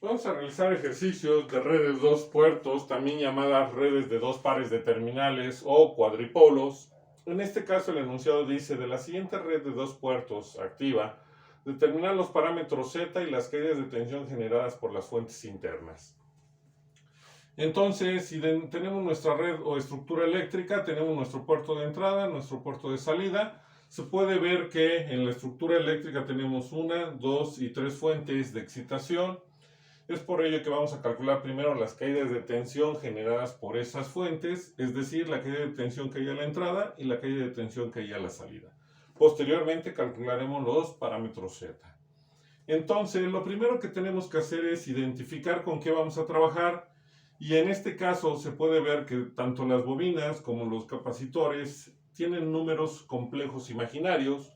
Vamos a realizar ejercicios de redes dos puertos, también llamadas redes de dos pares de terminales o cuadripolos. En este caso el enunciado dice: de la siguiente red de dos puertos activa, determinar los parámetros Z y las caídas de tensión generadas por las fuentes internas. Entonces, si tenemos nuestra red o estructura eléctrica, tenemos nuestro puerto de entrada, nuestro puerto de salida. Se puede ver que en la estructura eléctrica tenemos una, dos y tres fuentes de excitación. Es por ello que vamos a calcular primero las caídas de tensión generadas por esas fuentes, es decir, la caída de tensión que hay a la entrada y la caída de tensión que hay a la salida. Posteriormente calcularemos los parámetros Z. Entonces, lo primero que tenemos que hacer es identificar con qué vamos a trabajar, y en este caso se puede ver que tanto las bobinas como los capacitores tienen números complejos imaginarios.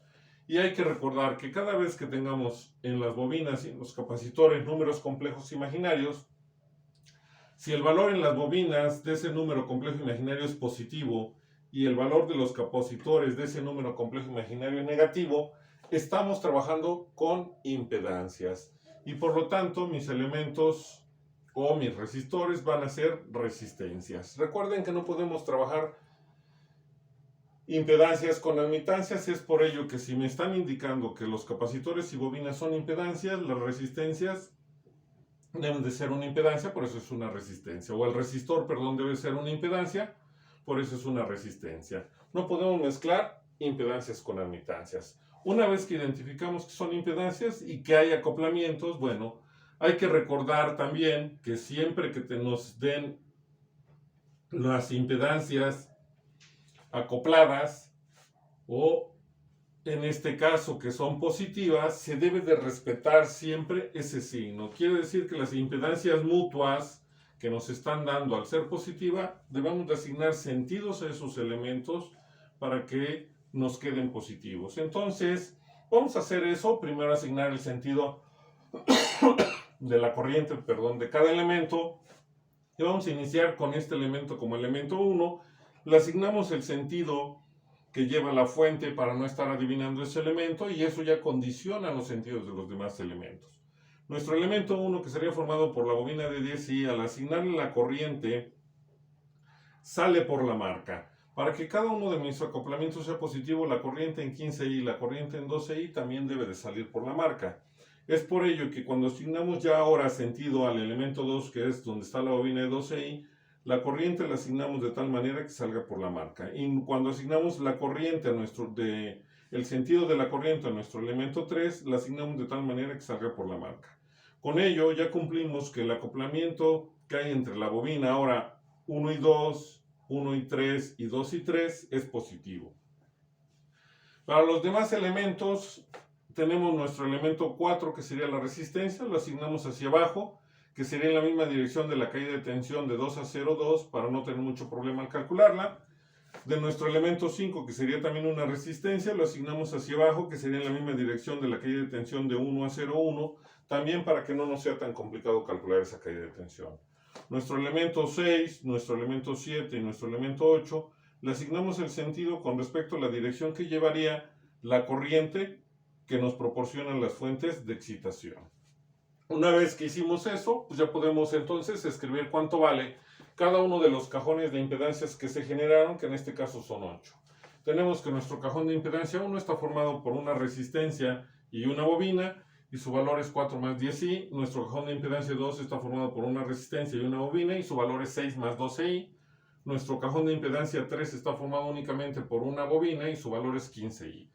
Y hay que recordar que cada vez que tengamos en las bobinas y en los capacitores números complejos imaginarios, si el valor en las bobinas de ese número complejo imaginario es positivo y el valor de los capacitores de ese número complejo imaginario es negativo, estamos trabajando con impedancias. Y por lo tanto mis elementos o mis resistores van a ser resistencias. Recuerden que no podemos trabajar impedancias con admitancias. Es por ello que si me están indicando que los capacitores y bobinas son impedancias, las resistencias deben de ser una impedancia, por eso es una resistencia. O el resistor, perdón, debe ser una impedancia, por eso es una resistencia. No podemos mezclar impedancias con admitancias. Una vez que identificamos que son impedancias y que hay acoplamientos, bueno, hay que recordar también que siempre que nos den las impedancias acopladas, o en este caso que son positivas, se debe de respetar siempre ese signo. Quiere decir que las impedancias mutuas que nos están dando al ser positiva, debemos de asignar sentidos a esos elementos para que nos queden positivos. Entonces, vamos a hacer eso. Primero asignar el sentido de la corriente, de cada elemento. Y vamos a iniciar con este elemento como elemento 1. Le asignamos el sentido que lleva la fuente para no estar adivinando ese elemento, y eso ya condiciona los sentidos de los demás elementos. Nuestro elemento 1, que sería formado por la bobina de 10i, al asignarle la corriente, sale por la marca. Para que cada uno de mis acoplamientos sea positivo, la corriente en 15i y la corriente en 12i también debe de salir por la marca. Es por ello que cuando asignamos ya ahora sentido al elemento 2, que es donde está la bobina de 12i, la corriente la asignamos de tal manera que salga por la marca. Y cuando asignamos la corriente el sentido de la corriente a nuestro elemento 3, la asignamos de tal manera que salga por la marca. Con ello ya cumplimos que el acoplamiento que hay entre la bobina ahora 1 y 2, 1 y 3 y 2 y 3 es positivo. Para los demás elementos tenemos nuestro elemento 4, que sería la resistencia, lo asignamos hacia abajo, que sería en la misma dirección de la caída de tensión de 2 a 0,2 para no tener mucho problema al calcularla. De nuestro elemento 5, que sería también una resistencia, lo asignamos hacia abajo, que sería en la misma dirección de la caída de tensión de 1 a 0,1, también para que no nos sea tan complicado calcular esa caída de tensión. Nuestro elemento 6, nuestro elemento 7 y nuestro elemento 8, le asignamos el sentido con respecto a la dirección que llevaría la corriente que nos proporcionan las fuentes de excitación. Una vez que hicimos eso, pues ya podemos entonces escribir cuánto vale cada uno de los cajones de impedancias que se generaron, que en este caso son 8. Tenemos que nuestro cajón de impedancia 1 está formado por una resistencia y una bobina, y su valor es 4 más 10i. Nuestro cajón de impedancia 2 está formado por una resistencia y una bobina, y su valor es 6 más 12i. Nuestro cajón de impedancia 3 está formado únicamente por una bobina, y su valor es 15i.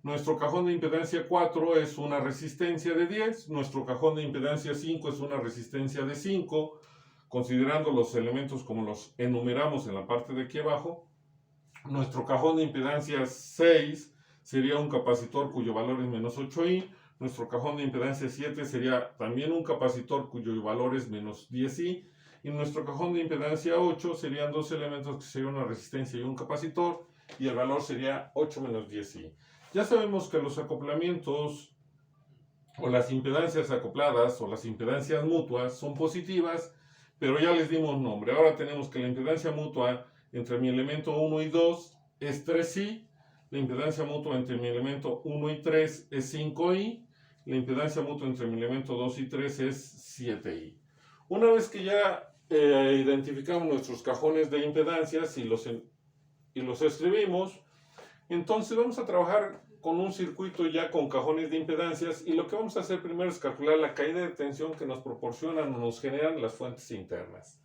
Nuestro cajón de impedancia 4 es una resistencia de 10, nuestro cajón de impedancia 5 es una resistencia de 5, considerando los elementos como los enumeramos en la parte de aquí abajo. Nuestro cajón de impedancia 6 sería un capacitor cuyo valor es menos 8i, nuestro cajón de impedancia 7 sería también un capacitor cuyo valor es menos 10i, y nuestro cajón de impedancia 8 serían dos elementos que serían una resistencia y un capacitor, y el valor sería 8 menos 10i. Ya sabemos que los acoplamientos o las impedancias acopladas o las impedancias mutuas son positivas, pero ya les dimos nombre. Ahora tenemos que la impedancia mutua entre mi elemento 1 y 2 es 3i, la impedancia mutua entre mi elemento 1 y 3 es 5i, La impedancia mutua entre mi elemento 2 y 3 es 7i. Una vez que ya identificamos nuestros cajones de impedancias y los escribimos, entonces vamos a trabajar con un circuito ya con cajones de impedancias, y lo que vamos a hacer primero es calcular la caída de tensión que nos proporcionan o nos generan las fuentes internas.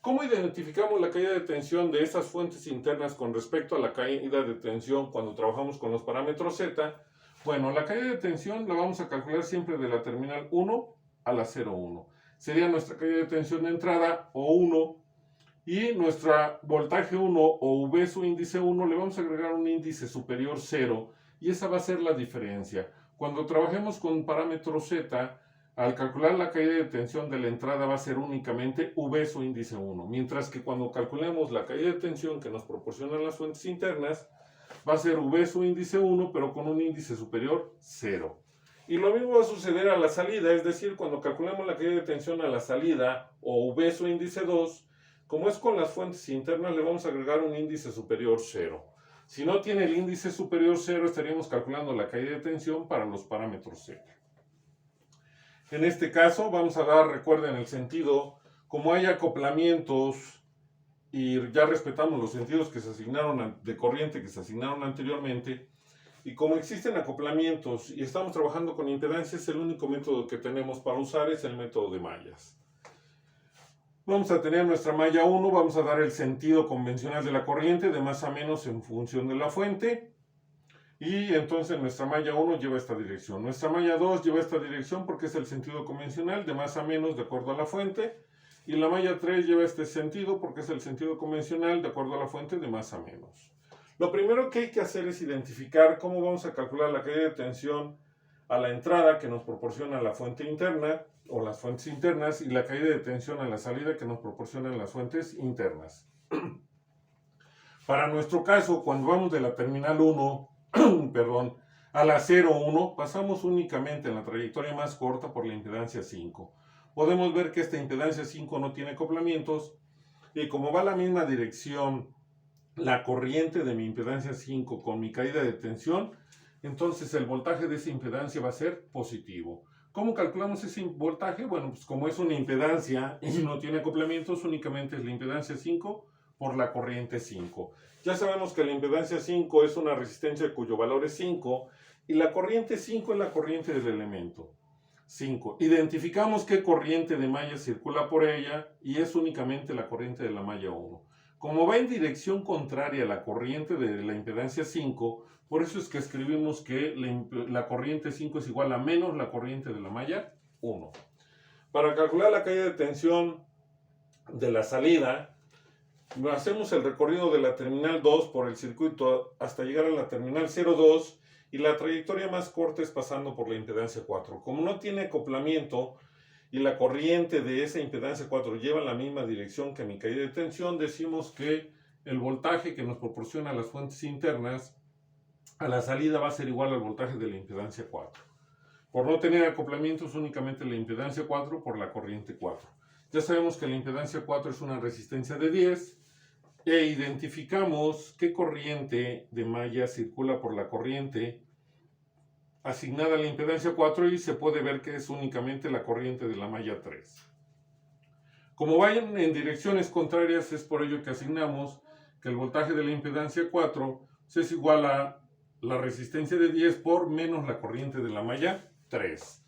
¿Cómo identificamos la caída de tensión de esas fuentes internas con respecto a la caída de tensión cuando trabajamos con los parámetros Z? Bueno, la caída de tensión la vamos a calcular siempre de la terminal 1 a la 0,1. Sería nuestra caída de tensión de entrada, o 1, y nuestra voltaje 1 o V su índice 1 le vamos a agregar un índice superior 0, y esa va a ser la diferencia. Cuando trabajemos con parámetro Z, al calcular la caída de tensión de la entrada va a ser únicamente V su índice 1, mientras que cuando calculemos la caída de tensión que nos proporcionan las fuentes internas, va a ser V su índice 1, pero con un índice superior 0. Y lo mismo va a suceder a la salida, es decir, cuando calculemos la caída de tensión a la salida, o V su índice 2, como es con las fuentes internas, le vamos a agregar un índice superior 0. Si no tiene el índice superior 0, estaríamos calculando la caída de tensión para los parámetros Z. En este caso vamos a dar, recuerden el sentido, como hay acoplamientos y ya respetamos los sentidos que se asignaron de corriente que se asignaron anteriormente, y como existen acoplamientos y estamos trabajando con impedancias, el único método que tenemos para usar es el método de mallas. Vamos a tener nuestra malla 1, vamos a dar el sentido convencional de la corriente de más a menos en función de la fuente, y entonces nuestra malla 1 lleva esta dirección. Nuestra malla 2 lleva esta dirección porque es el sentido convencional de más a menos de acuerdo a la fuente, y la malla 3 lleva este sentido porque es el sentido convencional de acuerdo a la fuente de más a menos. Lo primero que hay que hacer es identificar cómo vamos a calcular la caída de tensión a la entrada que nos proporciona la fuente interna o las fuentes internas, y la caída de tensión a la salida que nos proporcionan las fuentes internas. Para nuestro caso, cuando vamos de la terminal 1 a la 0,1, pasamos únicamente en la trayectoria más corta por la impedancia 5. Podemos ver que esta impedancia 5 no tiene acoplamientos, y como va a la misma dirección la corriente de mi impedancia 5 con mi caída de tensión, entonces el voltaje de esa impedancia va a ser positivo. ¿Cómo calculamos ese voltaje? Bueno, pues como es una impedancia y no tiene acoplamientos, únicamente es la impedancia 5 por la corriente 5. Ya sabemos que la impedancia 5 es una resistencia cuyo valor es 5, y la corriente 5 es la corriente del elemento 5. Identificamos qué corriente de malla circula por ella, y es únicamente la corriente de la malla 1. Como va en dirección contraria a la corriente de la impedancia 5, por eso es que escribimos que la corriente 5 es igual a menos la corriente de la malla 1. Para calcular la caída de tensión de la salida, hacemos el recorrido de la terminal 2 por el circuito hasta llegar a la terminal 0,2, y la trayectoria más corta es pasando por la impedancia 4. Como no tiene acoplamiento y la corriente de esa impedancia 4 lleva la misma dirección que mi caída de tensión, decimos que el voltaje que nos proporciona las fuentes internas a la salida va a ser igual al voltaje de la impedancia 4. Por no tener acoplamientos, únicamente la impedancia 4 por la corriente 4. Ya sabemos que la impedancia 4 es una resistencia de 10, e identificamos qué corriente de malla circula por la corriente asignada a la impedancia 4, y se puede ver que es únicamente la corriente de la malla 3. Como vayan en direcciones contrarias, es por ello que asignamos que el voltaje de la impedancia 4 es igual a la resistencia de 10 por menos la corriente de la malla 3.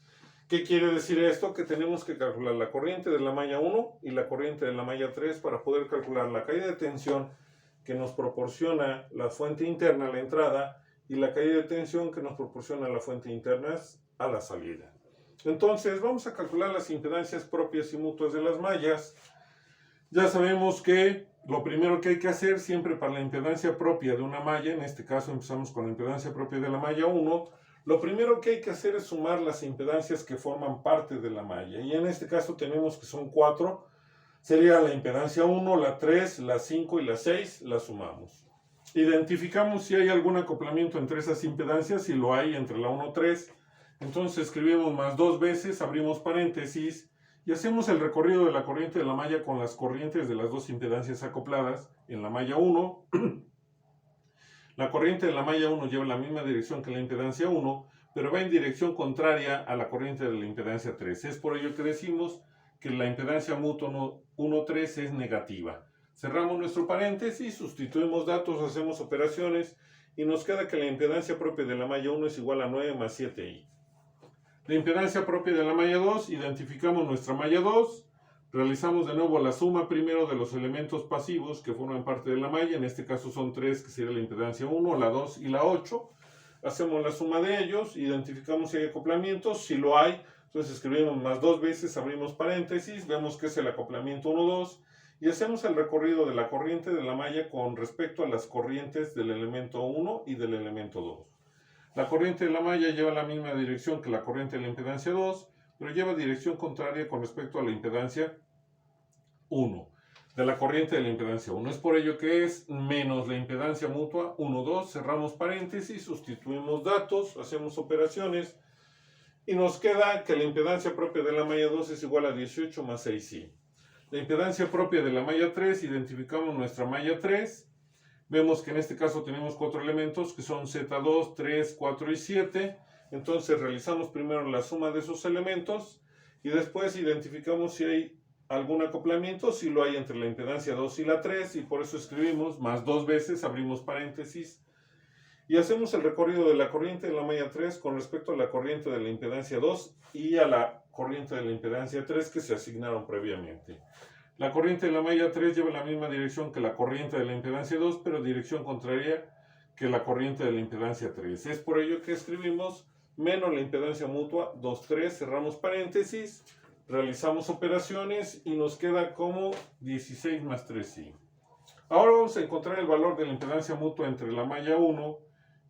¿Qué quiere decir esto? Que tenemos que calcular la corriente de la malla 1 y la corriente de la malla 3 para poder calcular la caída de tensión que nos proporciona la fuente interna a la entrada, y la caída de tensión que nos proporciona la fuente interna a la salida. Entonces vamos a calcular las impedancias propias y mutuas de las mallas. Ya sabemos que lo primero que hay que hacer siempre para la impedancia propia de una malla, en este caso empezamos con la impedancia propia de la malla 1, lo primero que hay que hacer es sumar las impedancias que forman parte de la malla, y en este caso tenemos que son 4, sería la impedancia 1, la 3, la 5 y la 6, la sumamos. Identificamos si hay algún acoplamiento entre esas impedancias, si lo hay entre la 1 y 3, entonces escribimos más 2 veces, abrimos paréntesis, y hacemos el recorrido de la corriente de la malla con las corrientes de las dos impedancias acopladas. En la malla 1, la corriente de la malla 1 lleva la misma dirección que la impedancia 1, pero va en dirección contraria a la corriente de la impedancia 3. Es por ello que decimos que la impedancia mutua 1,3 es negativa. Cerramos nuestro paréntesis, sustituimos datos, hacemos operaciones y nos queda que la impedancia propia de la malla 1 es igual a 9 más 7i. La impedancia propia de la malla 2, identificamos nuestra malla 2, realizamos de nuevo la suma primero de los elementos pasivos que forman parte de la malla, en este caso son 3, que sería la impedancia 1, la 2 y la 8. Hacemos la suma de ellos, identificamos si hay acoplamientos, si lo hay, entonces escribimos más 2 veces, abrimos paréntesis, vemos que es el acoplamiento 1, 2, y hacemos el recorrido de la corriente de la malla con respecto a las corrientes del elemento 1 y del elemento 2. La corriente de la malla lleva la misma dirección que la corriente de la impedancia 2, pero lleva dirección contraria con respecto a la impedancia 1, de la corriente de la impedancia 1. Es por ello que es menos la impedancia mutua 1, 2, cerramos paréntesis, sustituimos datos, hacemos operaciones, y nos queda que la impedancia propia de la malla 2 es igual a 18 más 6i. La impedancia propia de la malla 3, identificamos nuestra malla 3. Vemos que en este caso tenemos 4 elementos que son Z2, 3, 4 y 7. Entonces realizamos primero la suma de esos elementos y después identificamos si hay algún acoplamiento, si lo hay entre la impedancia 2 y la 3, y por eso escribimos más 2 veces, abrimos paréntesis, y hacemos el recorrido de la corriente de la malla 3 con respecto a la corriente de la impedancia 2 y a la corriente de la impedancia 3 que se asignaron previamente. La corriente de la malla 3 lleva la misma dirección que la corriente de la impedancia 2, pero dirección contraria que la corriente de la impedancia 3. Es por ello que escribimos menos la impedancia mutua 2, 3, cerramos paréntesis, realizamos operaciones y nos queda como 16 más 3i. Ahora vamos a encontrar el valor de la impedancia mutua entre la malla 1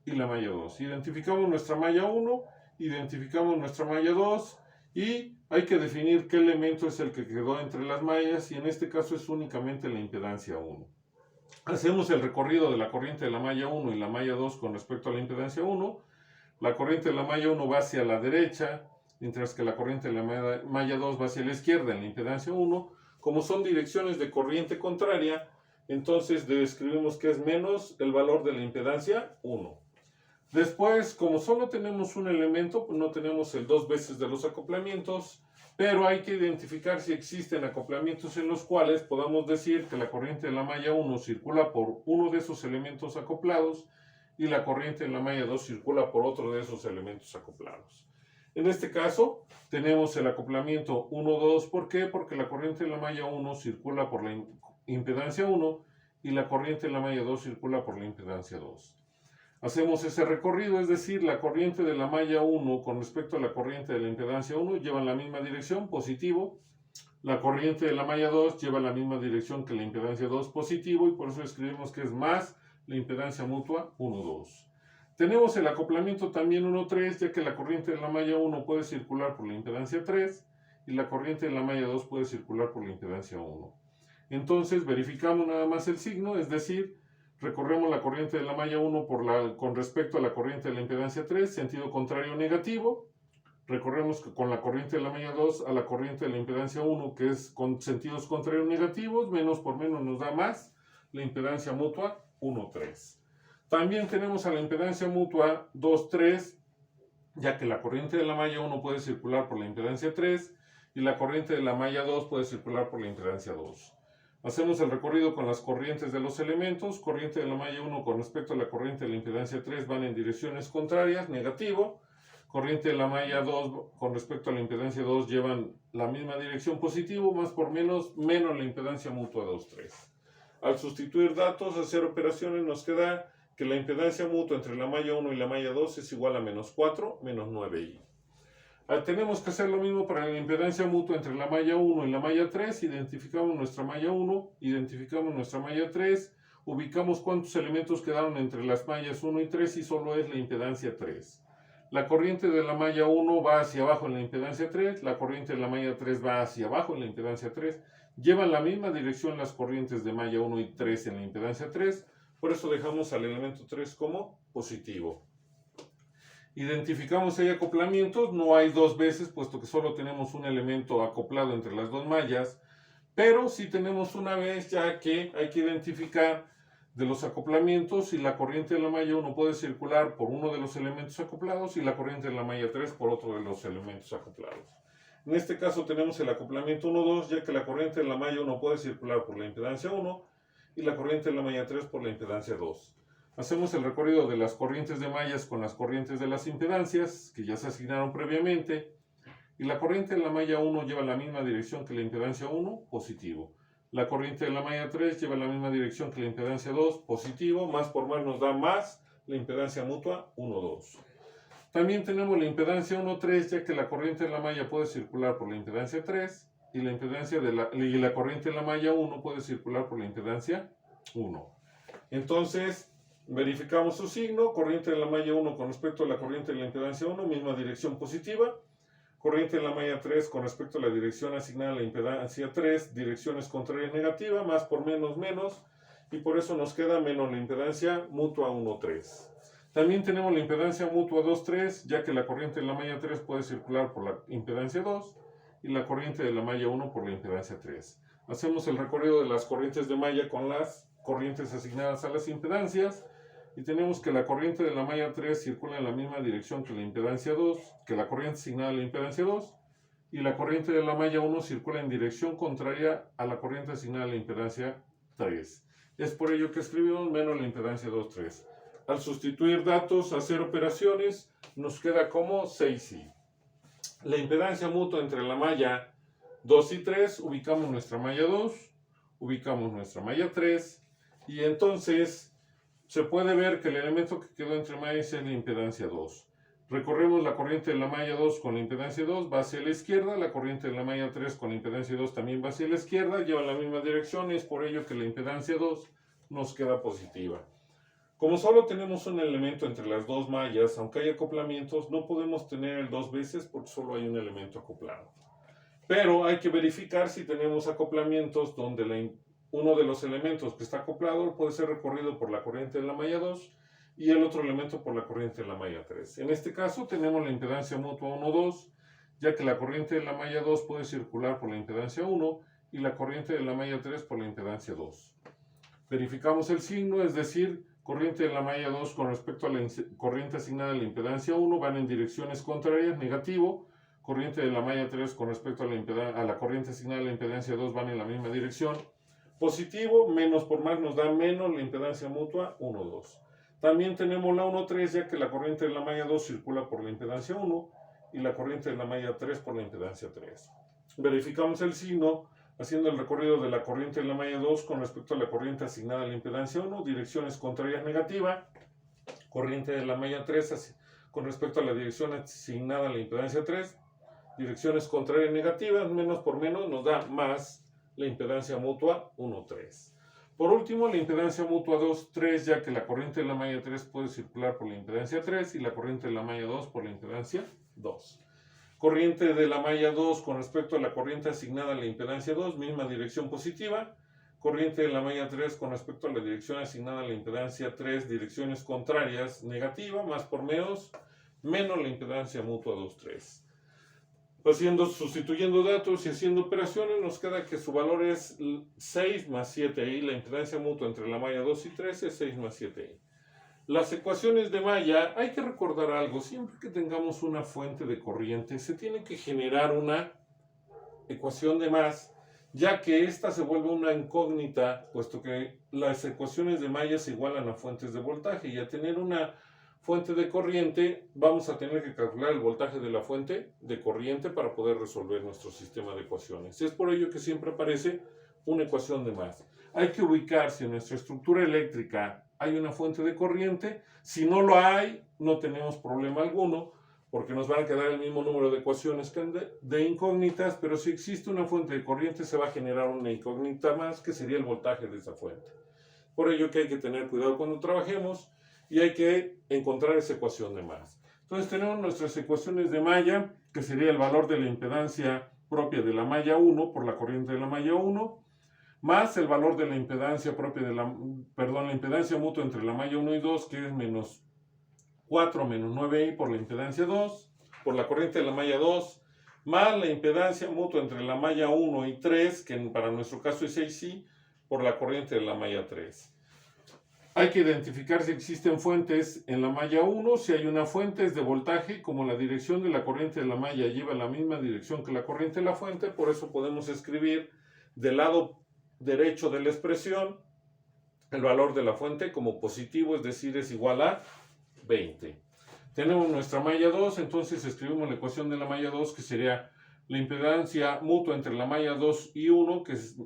y la malla 2. Identificamos nuestra malla 1, identificamos nuestra malla 2 y hay que definir qué elemento es el que quedó entre las mallas, y en este caso es únicamente la impedancia 1. Hacemos el recorrido de la corriente de la malla 1 y la malla 2 con respecto a la impedancia 1. La corriente de la malla 1 va hacia la derecha, mientras que la corriente de la malla 2 va hacia la izquierda en la impedancia 1. Como son direcciones de corriente contraria, entonces describimos que es menos el valor de la impedancia 1. Después, como solo tenemos un elemento, pues no tenemos el 2 veces de los acoplamientos, pero hay que identificar si existen acoplamientos en los cuales podamos decir que la corriente de la malla 1 circula por uno de esos elementos acoplados y la corriente de la malla 2 circula por otro de esos elementos acoplados. En este caso, tenemos el acoplamiento 1, 2, ¿por qué? Porque la corriente de la malla 1 circula por la impedancia 1 y la corriente de la malla 2 circula por la impedancia 2. Hacemos ese recorrido, es decir, la corriente de la malla 1 con respecto a la corriente de la impedancia 1 llevan la misma dirección, positivo. La corriente de la malla 2 lleva la misma dirección que la impedancia 2, positivo, y por eso escribimos que es más la impedancia mutua 1, 2. Tenemos el acoplamiento también 1, 3, ya que la corriente de la malla 1 puede circular por la impedancia 3 y la corriente de la malla 2 puede circular por la impedancia 1. Entonces verificamos nada más el signo, es decir, recorremos la corriente de la malla 1 con respecto a la corriente de la impedancia 3, sentido contrario negativo. Recorremos con la corriente de la malla 2 a la corriente de la impedancia 1, que es con sentidos contrarios negativos, menos por menos nos da más, la impedancia mutua 1, 3. También tenemos a la impedancia mutua 2, 3, ya que la corriente de la malla 1 puede circular por la impedancia 3 y la corriente de la malla 2 puede circular por la impedancia 2. Hacemos el recorrido con las corrientes de los elementos. Corriente de la malla 1 con respecto a la corriente de la impedancia 3 van en direcciones contrarias, negativo. Corriente de la malla 2 con respecto a la impedancia 2 llevan la misma dirección, positivo, más por menos la impedancia mutua 2, 3. Al sustituir datos, hacer operaciones, nos queda que la impedancia mutua entre la malla 1 y la malla 2 es igual a menos 4, menos 9i. Tenemos que hacer lo mismo para la impedancia mutua entre la malla 1 y la malla 3. Identificamos nuestra malla 1, identificamos nuestra malla 3, ubicamos cuántos elementos quedaron entre las mallas 1 y 3 y solo es la impedancia 3. La corriente de la malla 1 va hacia abajo en la impedancia 3, la corriente de la malla 3 va hacia abajo en la impedancia 3. Llevan la misma dirección las corrientes de malla 1 y 3 en la impedancia 3, por eso dejamos al elemento 3 como positivo. Identificamos si hay acoplamientos, no hay 2 veces, puesto que solo tenemos un elemento acoplado entre las 2 mallas, pero sí tenemos una vez, ya que hay que identificar de los acoplamientos y la corriente de la malla 1 puede circular por uno de los elementos acoplados y la corriente de la malla 3 por otro de los elementos acoplados. En este caso tenemos el acoplamiento 1-2, ya que la corriente de la malla 1 puede circular por la impedancia 1 y la corriente de la malla 3 por la impedancia 2. Hacemos el recorrido de las corrientes de mallas con las corrientes de las impedancias, que ya se asignaron previamente, y la corriente de la malla 1 lleva la misma dirección que la impedancia 1, positivo. La corriente de la malla 3 lleva la misma dirección que la impedancia 2, positivo, más por más nos da más la impedancia mutua 1-2. También tenemos la impedancia 1-3, ya que la corriente de la malla puede circular por la impedancia 3 y la corriente de la malla 1 puede circular por la impedancia 1. Entonces, verificamos su signo, corriente de la malla 1 con respecto a la corriente de la impedancia 1, misma dirección positiva. Corriente de la malla 3 con respecto a la dirección asignada a la impedancia 3, direcciones contrarias negativa, más por menos, menos, y por eso nos queda menos la impedancia mutua 1-3. También tenemos la impedancia mutua 2-3, ya que la corriente de la malla 3 puede circular por la impedancia 2 y la corriente de la malla 1 por la impedancia 3. Hacemos el recorrido de las corrientes de malla con las corrientes asignadas a las impedancias. Y tenemos que la corriente de la malla 3 circula en la misma dirección que la impedancia 2, que la corriente asignada a la impedancia 2, y la corriente de la malla 1 circula en dirección contraria a la corriente asignada a la impedancia 3. Es por ello que escribimos menos la impedancia 2-3. Al sustituir datos, hacer operaciones, nos queda como 6i. La impedancia mutua entre la malla 2 y 3, ubicamos nuestra malla 2, ubicamos nuestra malla 3, y entonces se puede ver que el elemento que quedó entre mallas es la impedancia 2. Recorremos la corriente de la malla 2 con la impedancia 2, va hacia la izquierda, la corriente de la malla 3 con la impedancia 2 también va hacia la izquierda, llevan la misma dirección y es por ello que la impedancia 2 nos queda positiva. Como solo tenemos un elemento entre las dos mallas, aunque hay acoplamientos, no podemos tener el 2 veces porque solo hay un elemento acoplado. Pero hay que verificar si tenemos acoplamientos donde uno de los elementos que está acoplado puede ser recorrido por la corriente de la malla 2 y el otro elemento por la corriente de la malla 3. En este caso tenemos la impedancia mutua 1-2, ya que la corriente de la malla 2 puede circular por la impedancia 1 y la corriente de la malla 3 por la impedancia 2. Verificamos el signo, es decir, corriente de la malla 2 con respecto a la corriente asignada a la impedancia 1 van en direcciones contrarias, negativo. Corriente de la malla 3 con respecto a la corriente asignada a la impedancia 2 van en la misma dirección. Positivo, menos por más nos da menos la impedancia mutua 1-2. También tenemos la 1-3, ya que la corriente de la malla 2 circula por la impedancia 1 y la corriente de la malla 3 por la impedancia 3. Verificamos el signo haciendo el recorrido de la corriente de la malla 2 con respecto a la corriente asignada a la impedancia 1, direcciones contrarias negativa. Corriente de la malla 3 con respecto a la dirección asignada a la impedancia 3, direcciones contrarias negativas, menos por menos nos da más la impedancia mutua 1-3. Por último, la impedancia mutua 2-3, ya que la corriente de la malla 3 puede circular por la impedancia 3 y la corriente de la malla 2 por la impedancia 2. Corriente de la malla 2 con respecto a la corriente asignada a la impedancia 2, misma dirección positiva. Corriente de la malla 3 con respecto a la dirección asignada a la impedancia 3, direcciones contrarias, negativa, más por menos la impedancia mutua 2-3. Sustituyendo datos y haciendo operaciones, nos queda que su valor es 6 más 7i. La impedancia mutua entre la malla 2 y 3 es 6 más 7i. Las ecuaciones de malla, hay que recordar algo. Siempre que tengamos una fuente de corriente, se tiene que generar una ecuación de más, ya que esta se vuelve una incógnita, puesto que las ecuaciones de malla se igualan a fuentes de voltaje, y a tener una fuente de corriente, vamos a tener que calcular el voltaje de la fuente de corriente para poder resolver nuestro sistema de ecuaciones. Es por ello que siempre aparece una ecuación de más. Hay que ubicar si en nuestra estructura eléctrica hay una fuente de corriente. Si no lo hay, no tenemos problema alguno, porque nos van a quedar el mismo número de ecuaciones que de incógnitas, pero si existe una fuente de corriente se va a generar una incógnita más, que sería el voltaje de esa fuente. Por ello que hay que tener cuidado cuando trabajemos y hay que encontrar esa ecuación de más. Entonces tenemos nuestras ecuaciones de malla, que sería el valor de la impedancia propia de la malla 1 por la corriente de la malla 1, más el valor de la impedancia propia de la impedancia mutua entre la malla 1 y 2, que es menos 4 menos 9i por la impedancia 2, por la corriente de la malla 2, más la impedancia mutua entre la malla 1 y 3, que para nuestro caso es 6i, por la corriente de la malla 3. Hay que identificar si existen fuentes en la malla 1. Si hay una fuente es de voltaje, como la dirección de la corriente de la malla lleva la misma dirección que la corriente de la fuente, por eso podemos escribir del lado derecho de la expresión el valor de la fuente como positivo, es decir, es igual a 20. Tenemos nuestra malla 2, entonces escribimos la ecuación de la malla 2, que sería la impedancia mutua entre la malla 2 y 1, que es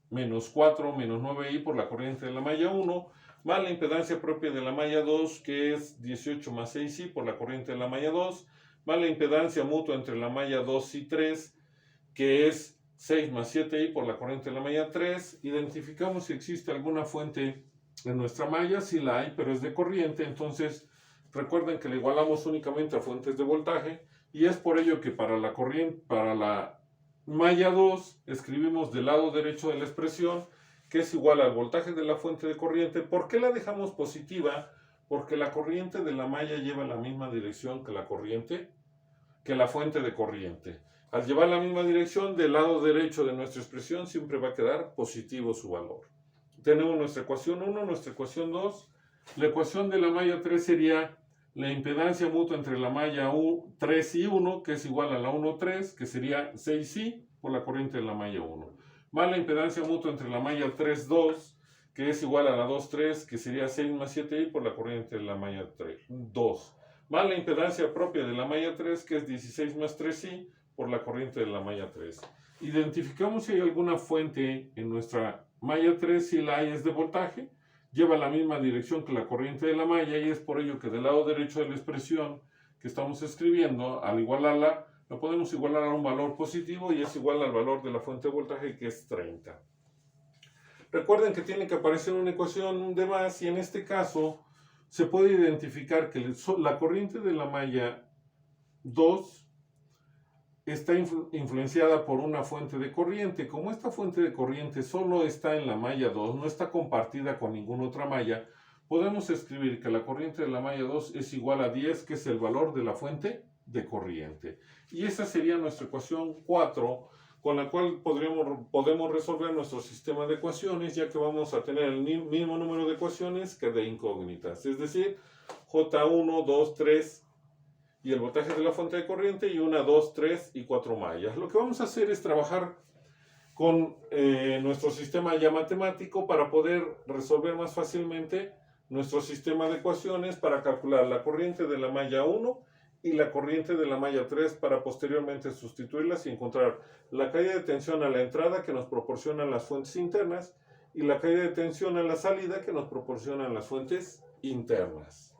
menos 4 menos 9i por la corriente de la malla 1, más la impedancia propia de la malla 2, que es 18 más 6i por la corriente de la malla 2, más la impedancia mutua entre la malla 2 y 3, que es 6 más 7i por la corriente de la malla 3. Identificamos si existe alguna fuente en nuestra malla, si la hay, pero es de corriente, entonces recuerden que le igualamos únicamente a fuentes de voltaje, y es por ello que para la corriente, para la malla 2, escribimos del lado derecho de la expresión que es igual al voltaje de la fuente de corriente. ¿Por qué la dejamos positiva? Porque la corriente de la malla lleva la misma dirección que la fuente de corriente. Al llevar la misma dirección, del lado derecho de nuestra expresión siempre va a quedar positivo su valor. Tenemos nuestra ecuación 1, nuestra ecuación 2. La ecuación de la malla 3 sería la impedancia mutua entre la malla 3 y 1, que es igual a la 1,3, que sería 6i por la corriente de la malla 1. Más la impedancia mutua entre la malla 3, 2, que es igual a la 2,3, que sería 6 más 7i por la corriente de la malla 3, 2. Más la impedancia propia de la malla 3, que es 16 más 3i por la corriente de la malla 3. Identificamos si hay alguna fuente en nuestra malla 3, si la hay es de voltaje, lleva la misma dirección que la corriente de la malla, y es por ello que del lado derecho de la expresión que estamos escribiendo, al igualarla, la podemos igualar a un valor positivo, y es igual al valor de la fuente de voltaje, que es 30. Recuerden que tiene que aparecer una ecuación de más, y en este caso se puede identificar que la corriente de la malla 2 está influenciada por una fuente de corriente. Como esta fuente de corriente solo está en la malla 2, no está compartida con ninguna otra malla, podemos escribir que la corriente de la malla 2 es igual a 10, que es el valor de la fuente de corriente. Y esa sería nuestra ecuación 4, con la cual podemos resolver nuestro sistema de ecuaciones, ya que vamos a tener el mismo número de ecuaciones que de incógnitas, es decir, J1, 2, 3 y el voltaje de la fuente de corriente, y 1, 2, 3 y 4 mallas. Lo que vamos a hacer es trabajar con nuestro sistema ya matemático para poder resolver más fácilmente nuestro sistema de ecuaciones, para calcular la corriente de la malla 1 y la corriente de la malla 3, para posteriormente sustituirlas y encontrar la caída de tensión a la entrada que nos proporcionan las fuentes internas, y la caída de tensión a la salida que nos proporcionan las fuentes internas.